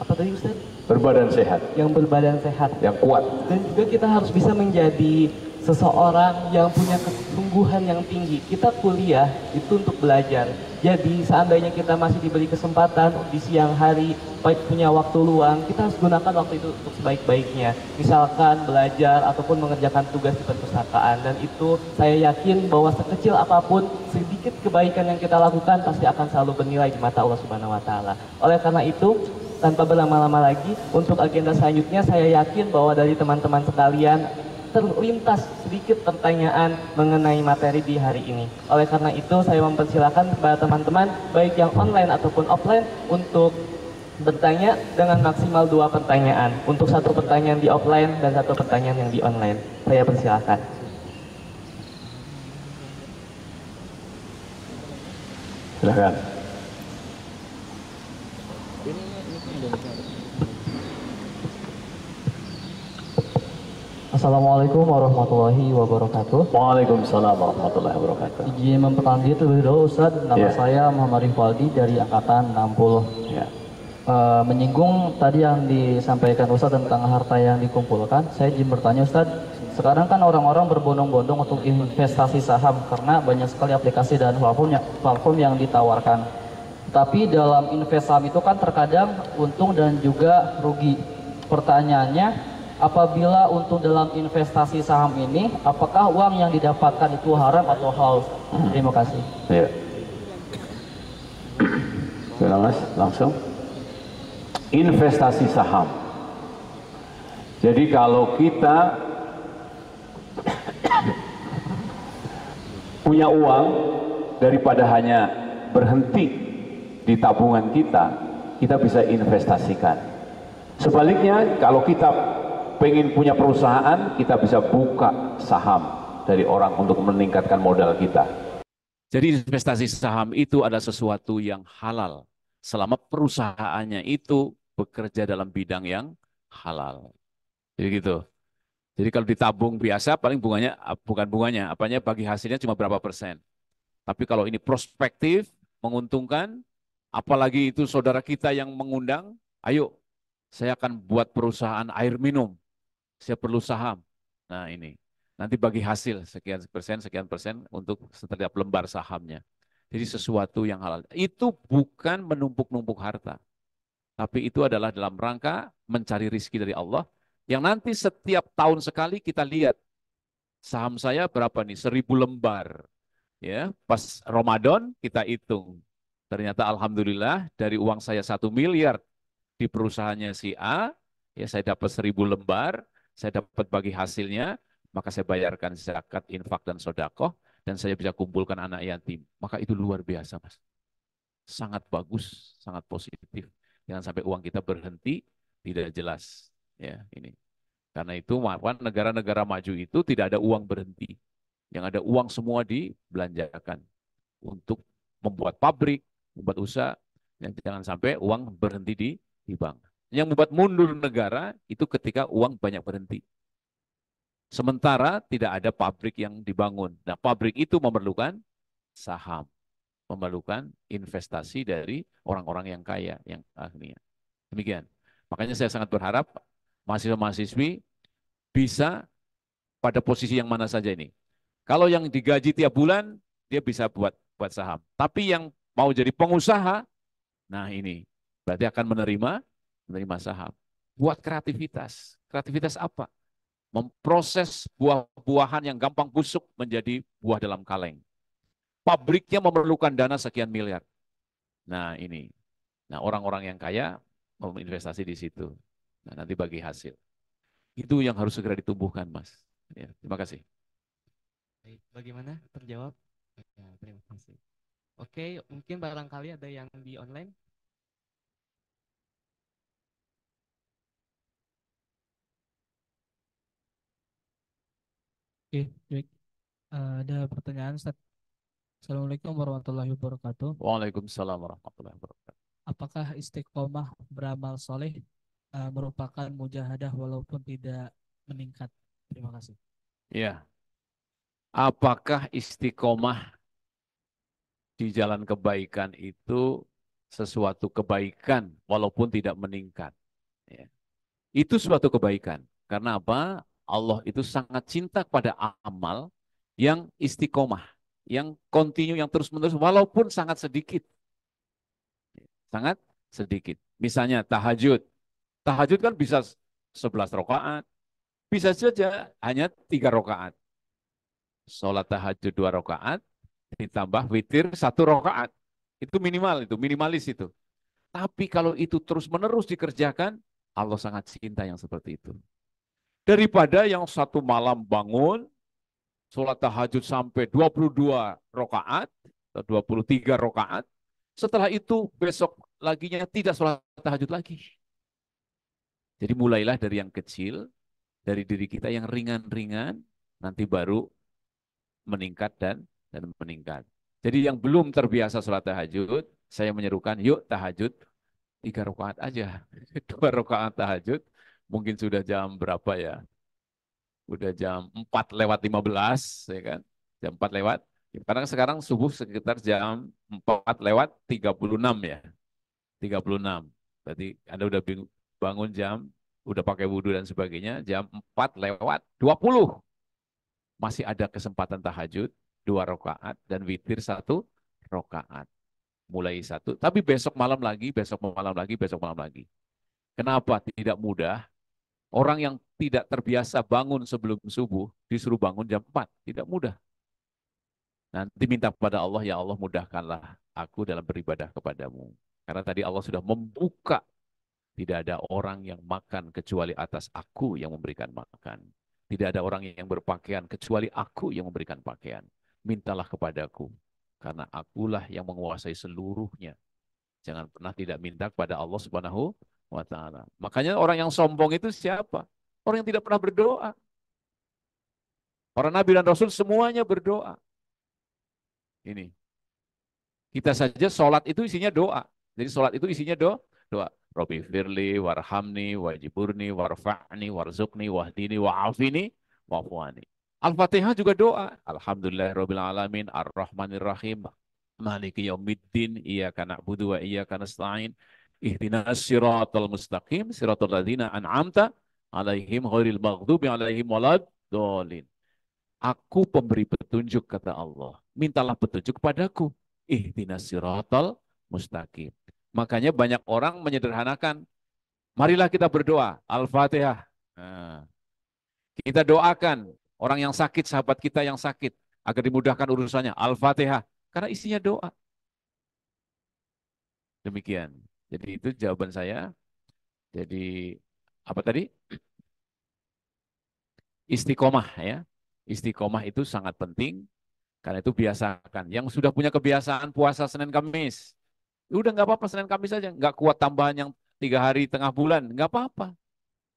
apa tadi Ustaz? Berbadan sehat. Yang berbadan sehat, yang kuat. Dan juga kita harus bisa menjadi seseorang yang punya kesungguhan yang tinggi. Kita kuliah itu untuk belajar. Jadi seandainya kita masih diberi kesempatan di siang hari, baik punya waktu luang, kita harus gunakan waktu itu untuk sebaik-baiknya. Misalkan belajar ataupun mengerjakan tugas di perpustakaan. Dan itu saya yakin bahwa sekecil apapun, sedikit kebaikan yang kita lakukan pasti akan selalu bernilai di mata Allah Subhanahu Wa Taala. Oleh karena itu, tanpa berlama-lama lagi, untuk agenda selanjutnya saya yakin bahwa dari teman-teman sekalian terlintas sedikit pertanyaan mengenai materi di hari ini. Oleh karena itu saya mempersilahkan kepada teman-teman baik yang online ataupun offline untuk bertanya dengan maksimal 2 pertanyaan. Untuk 1 pertanyaan di offline dan 1 pertanyaan yang di online. Saya persilahkan. Silakan. Assalamualaikum warahmatullahi wabarakatuh. Waalaikumsalam warahmatullahi wabarakatuh. Izin memperkenalkan diri terlebih dahulu Ustaz, nama Ya. saya Muhammad Rifaldi dari angkatan 60. Ya. Menyinggung tadi yang disampaikan Ustaz tentang harta yang dikumpulkan, saya izin bertanya Ustaz, sekarang kan orang-orang berbondong-bondong untuk investasi saham karena banyak sekali aplikasi dan platform yang ditawarkan. Tapi dalam investasi saham itu kan terkadang untung dan juga rugi. Pertanyaannya, apabila untung dalam investasi saham ini, apakah uang yang didapatkan itu haram atau halal? Terima kasih. Ya. Sudah Mas, langsung. Investasi saham. Jadi kalau kita punya uang, daripada hanya berhenti di tabungan kita, kita bisa investasikan. Sebaliknya, kalau kita pengen punya perusahaan, kita bisa buka saham dari orang untuk meningkatkan modal kita. Jadi investasi saham itu adalah sesuatu yang halal selama perusahaannya itu bekerja dalam bidang yang halal. Jadi gitu. Jadi kalau ditabung biasa paling bunganya bukan bunganya, apanya bagi hasilnya cuma berapa persen. Tapi kalau ini prospektif, menguntungkan, apalagi itu saudara kita yang mengundang, ayo saya akan buat perusahaan air minum, saya perlu saham. Nah ini, nanti bagi hasil sekian persen untuk setiap lembar sahamnya. Jadi sesuatu yang halal. Itu bukan menumpuk-numpuk harta. Tapi itu adalah dalam rangka mencari rizki dari Allah, yang nanti setiap tahun sekali kita lihat, saham saya berapa nih, 1000 lembar. Ya, pas Ramadan kita hitung. Ternyata alhamdulillah dari uang saya 1 miliar di perusahaannya si A, ya saya dapat 1000 lembar, saya dapat bagi hasilnya, maka saya bayarkan zakat, infak dan sodakoh, dan saya bisa kumpulkan anak yatim. Maka itu luar biasa, Mas. Sangat bagus, sangat positif. Jangan sampai uang kita berhenti, tidak jelas. Ya, ini. Karena itu negara-negara maju itu tidak ada uang berhenti. Yang ada uang semua dibelanjakan untuk membuat pabrik, membuat usaha. Yang jangan sampai uang berhenti di bank. Yang membuat mundur negara itu ketika uang banyak berhenti. Sementara tidak ada pabrik yang dibangun. Nah, pabrik itu memerlukan saham, memerlukan investasi dari orang-orang yang kaya, yang ahli. Demikian. Makanya saya sangat berharap mahasiswa-mahasiswi bisa pada posisi yang mana saja ini. Kalau yang digaji tiap bulan, dia bisa buat saham. Tapi yang mau jadi pengusaha, nah ini berarti akan menerima saham. Buat kreativitas. Kreativitas apa? Memproses buah-buahan yang gampang busuk menjadi buah dalam kaleng. Pabriknya memerlukan dana sekian miliar. Nah ini. Nah orang-orang yang kaya mau investasi di situ. Nah nanti bagi hasil. Itu yang harus segera ditumbuhkan, Mas. Ya, terima kasih. Baik, bagaimana? Terjawab? Ya, terima kasih. Oke, mungkin barangkali ada yang di online. Oke, baik. Ada pertanyaan, Ustaz. Assalamualaikum warahmatullahi wabarakatuh. Waalaikumsalam warahmatullahi wabarakatuh. Apakah istiqomah beramal soleh merupakan mujahadah walaupun tidak meningkat? Terima kasih. Ya, apakah istiqomah di jalan kebaikan itu sesuatu kebaikan walaupun tidak meningkat? Ya. Itu suatu kebaikan. Karena apa? Allah itu sangat cinta kepada amal yang istiqomah, yang kontinu, yang terus-menerus walaupun sangat sedikit. Sangat sedikit. Misalnya tahajud. Tahajud kan bisa 11 rakaat, bisa saja hanya 3 rakaat. Sholat tahajud 2 rakaat, ditambah witir 1 rakaat. Itu minimal, itu minimalis itu. Tapi kalau itu terus-menerus dikerjakan, Allah sangat cinta yang seperti itu. Daripada yang satu malam bangun, sholat tahajud sampai 22 rakaat, atau 23 rakaat, setelah itu besok laginya tidak sholat tahajud lagi. Jadi mulailah dari yang kecil, dari diri kita yang ringan-ringan, nanti baru meningkat dan meningkat. Jadi yang belum terbiasa sholat tahajud, saya menyerukan yuk tahajud 3 rakaat aja. 2 rakaat tahajud, mungkin sudah jam berapa ya? Udah jam 4:15, ya kan? Jam 4 lewat. Karena sekarang subuh sekitar jam 4:36 ya. 36. Berarti Anda udah bangun udah pakai wudhu dan sebagainya, jam 4:20. Masih ada kesempatan tahajud, 2 rakaat, dan witir 1 rakaat. Mulai 1, tapi besok malam lagi, besok malam lagi, besok malam lagi. Kenapa tidak mudah? Orang yang tidak terbiasa bangun sebelum subuh, disuruh bangun jam 4. Tidak mudah. Nanti minta kepada Allah, ya Allah mudahkanlah aku dalam beribadah kepadamu. Karena tadi Allah sudah membuka, tidak ada orang yang makan kecuali atas aku yang memberikan makan. Tidak ada orang yang berpakaian kecuali aku yang memberikan pakaian. Mintalah kepadaku, karena akulah yang menguasai seluruhnya. Jangan pernah tidak minta kepada Allah Subhanahu wa Ta'ala. Makanya orang yang sombong itu siapa? Orang yang tidak pernah berdoa. Para nabi dan rasul semuanya berdoa. Ini. Kita saja sholat itu isinya doa. Jadi sholat itu isinya doa. Rabbi firli, warhamni, wajiburni, warfa'ni, warzukni, wahdini, wa'afini, wa'fuani. Al-Fatihah juga doa. Alhamdulillahirabbil alamin, ar-rahmanir rahim, maliki yaumiddin, iyyaka na'budu wa iyyaka nasta'in, ihdinas siratal mustaqim, siratal ladzina an'amta alaihim ghairil maghdubi alaihim waladdallin. Aku pemberi petunjuk, kata Allah. Mintalah petunjuk kepadaku. Ihdinas siratal mustaqim. Makanya banyak orang menyederhanakan. Marilah kita berdoa. Al-Fatihah. Nah, kita doakan orang yang sakit, sahabat kita yang sakit, agar dimudahkan urusannya. Al-Fatihah. Karena isinya doa. Demikian. Jadi itu jawaban saya. Jadi apa tadi? Istiqomah ya. Istiqomah itu sangat penting. Karena itu biasakan. Yang sudah punya kebiasaan puasa Senin Kamis, udah nggak apa-apa Senin Kamis saja. Nggak kuat tambahan yang 3 hari tengah bulan, nggak apa-apa.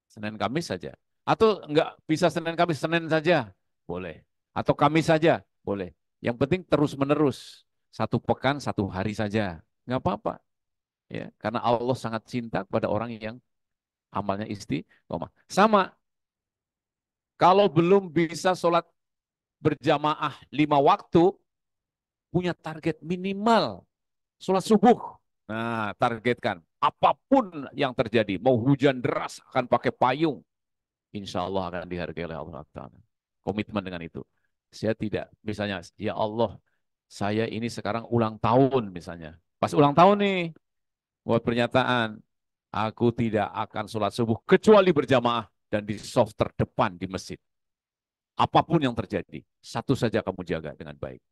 Senin Kamis saja. Atau nggak bisa Senin Kamis, Senin saja, boleh. Atau Kamis saja, boleh. Yang penting terus-menerus. 1 pekan, 1 hari saja. Nggak apa-apa. Ya, karena Allah sangat cinta kepada orang yang amalnya istiqomah. Sama, kalau belum bisa sholat berjamaah 5 waktu, punya target minimal sholat subuh. Nah, targetkan. Apapun yang terjadi, mau hujan deras akan pakai payung, insya Allah akan dihargai oleh Allah Ta'ala. Komitmen dengan itu. Saya tidak, misalnya, ya Allah, saya ini sekarang ulang tahun misalnya. Pas ulang tahun nih, buat pernyataan, aku tidak akan sholat subuh kecuali berjamaah dan di soft terdepan di masjid. Apapun yang terjadi, satu saja kamu jaga dengan baik.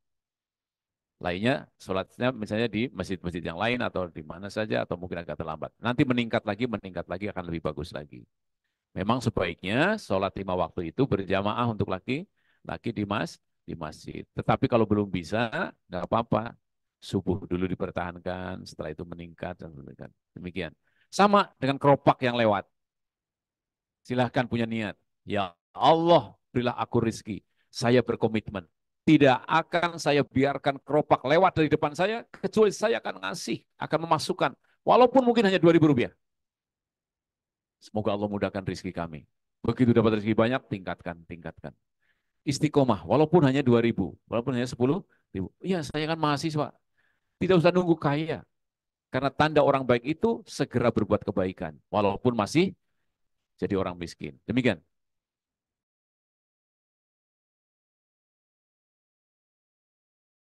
Lainnya sholatnya misalnya di masjid-masjid yang lain atau di mana saja atau mungkin agak terlambat. Nanti meningkat lagi akan lebih bagus lagi. Memang sebaiknya sholat 5 waktu itu berjamaah untuk laki di masjid. Tetapi kalau belum bisa, nggak apa-apa. Subuh dulu dipertahankan, setelah itu meningkat dan demikian. Sama dengan keropak yang lewat. Silahkan punya niat. Ya Allah, berilah aku rizki. Saya berkomitmen. Tidak akan saya biarkan keropak lewat dari depan saya, kecuali saya akan ngasih, akan memasukkan. Walaupun mungkin hanya Rp2.000. Semoga Allah mudahkan rizki kami. Begitu dapat rezeki banyak, tingkatkan. Istiqomah, walaupun hanya 2.000, walaupun hanya 10.000. Iya, saya kan mahasiswa. Tidak usah nunggu kaya. Karena tanda orang baik itu segera berbuat kebaikan. Walaupun masih jadi orang miskin. Demikian.